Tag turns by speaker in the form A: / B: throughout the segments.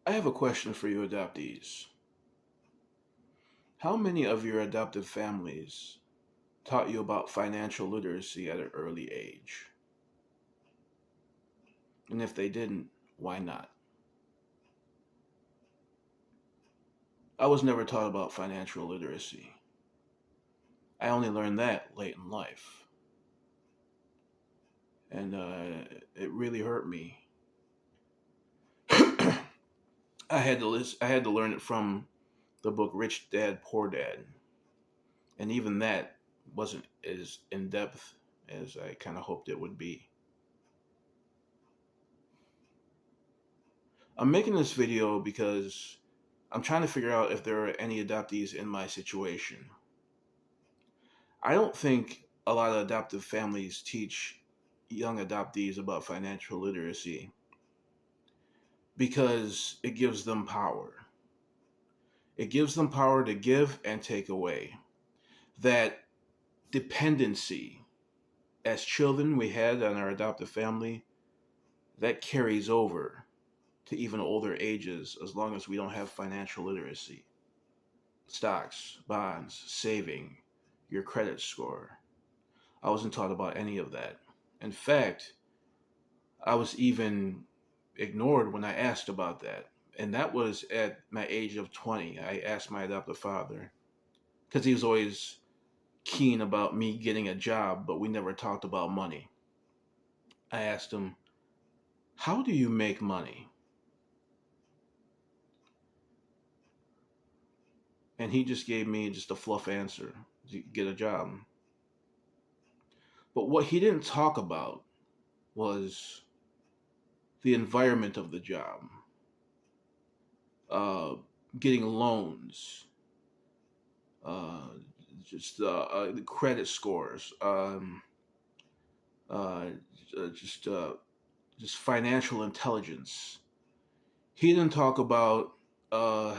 A: I have a question for you, adoptees. How many of your adoptive families taught you about financial literacy at an early age? And if they didn't, why not? I was never taught about financial literacy. I only learned that late in life. And it really hurt me. I had to learn it from the book Rich Dad Poor Dad. And even that wasn't as in depth as I kind of hoped it would be. I'm making this video because I'm trying to figure out if there are any adoptees in my situation. I don't think a lot of adoptive families teach young adoptees about financial literacy because it gives them power. It gives them power to give and take away. That dependency as children we had on our adoptive family, that carries over to even older ages as long as we don't have financial literacy. Stocks, bonds, saving, your credit score. I wasn't taught about any of that. In fact, I was even ignored when I asked about that. And that was at my age of 20. I asked my adoptive father because he was always keen about me getting a job, but we never talked about money. I asked him, "How do you make money?" And he just gave me just a fluff answer: get a job. But what he didn't talk about was the environment of the job, uh, getting loans, uh, just the credit scores, uh, just just financial intelligence. He didn't talk about uh,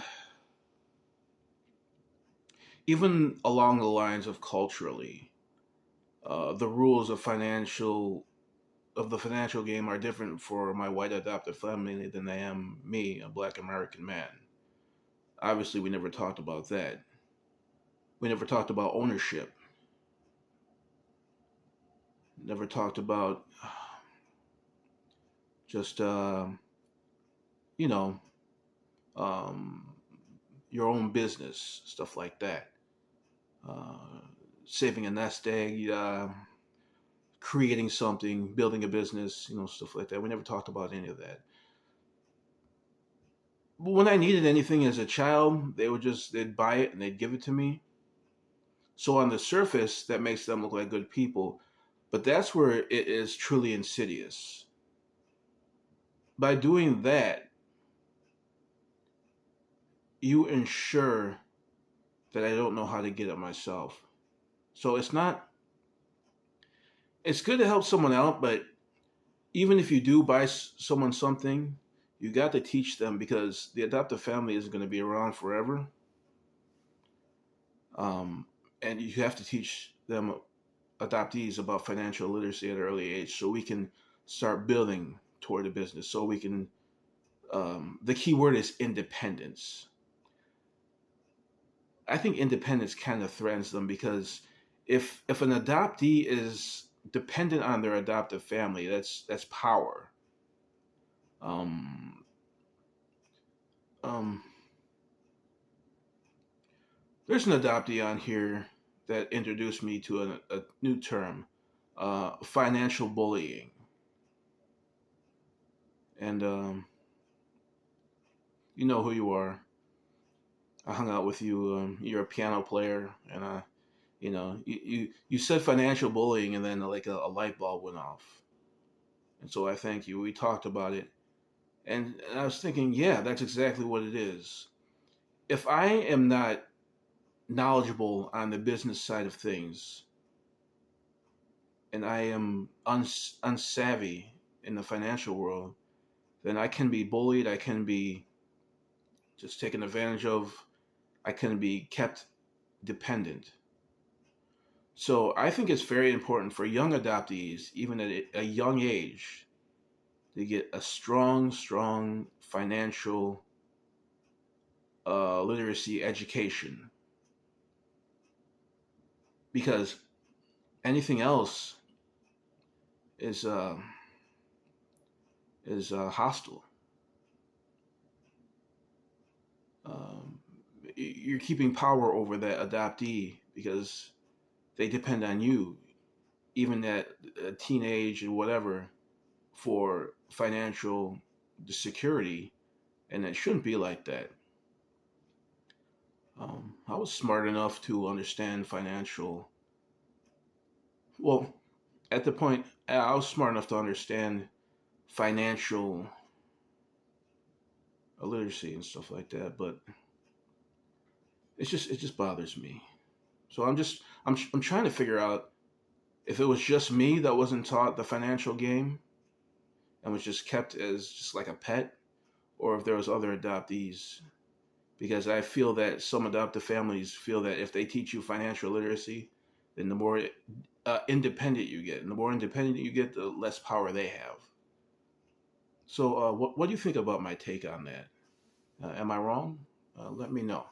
A: even along the lines of culturally, the rules of the financial game are different for my white adopted family than they am me, a black American man. Obviously, we never talked about that. We never talked about ownership. Never talked about just you know um, your own business, stuff like that. Uh, Saving a nest egg, creating something, building a business, stuff like that. We never talked about any of that. But when I needed anything as a child, they'd buy it and they'd give it to me. So on the surface, that makes them look like good people, but that's where it is truly insidious. By doing that, you ensure that I don't know how to get it myself. So it's good to help someone out, but even if you do buy someone something, you got to teach them because the adoptive family isn't going to be around forever. Um, and you have to teach them, adoptees, about financial literacy at an early age so we can start building toward a business. So we can, the key word is independence. I think independence kind of threatens them because if an adoptee is dependent on their adoptive family, that's power. Um, um, there's an adoptee on here that introduced me to a new term, financial bullying, and you know who you are. I hung out with you. You're a piano player, and you said financial bullying, and then like a light bulb went off. And so I thank you. We talked about it, and I was thinking, yeah, that's exactly what it is. If I am not knowledgeable on the business side of things, and I am unsavvy in the financial world, then I can be bullied. I can be just taken advantage of. I can be kept dependent. So I think it's very important for young adoptees, even at a young age, to get a strong financial literacy education, because anything else is hostile. Um, you're keeping power over that adoptee because they depend on you, even at a teenage and whatever, for financial security, and it shouldn't be like that. I was smart enough to understand financial. Well, at the point, I was smart enough to understand financial literacy and stuff like that, but it just bothers me. So I'm trying to figure out if it was just me that wasn't taught the financial game and was just kept as just like a pet, or if there was other adoptees. Because I feel that some adoptive families feel that if they teach you financial literacy, then the more independent you get, and the more independent you get, the less power they have. So, what do you think about my take on that? Am I wrong? Let me know.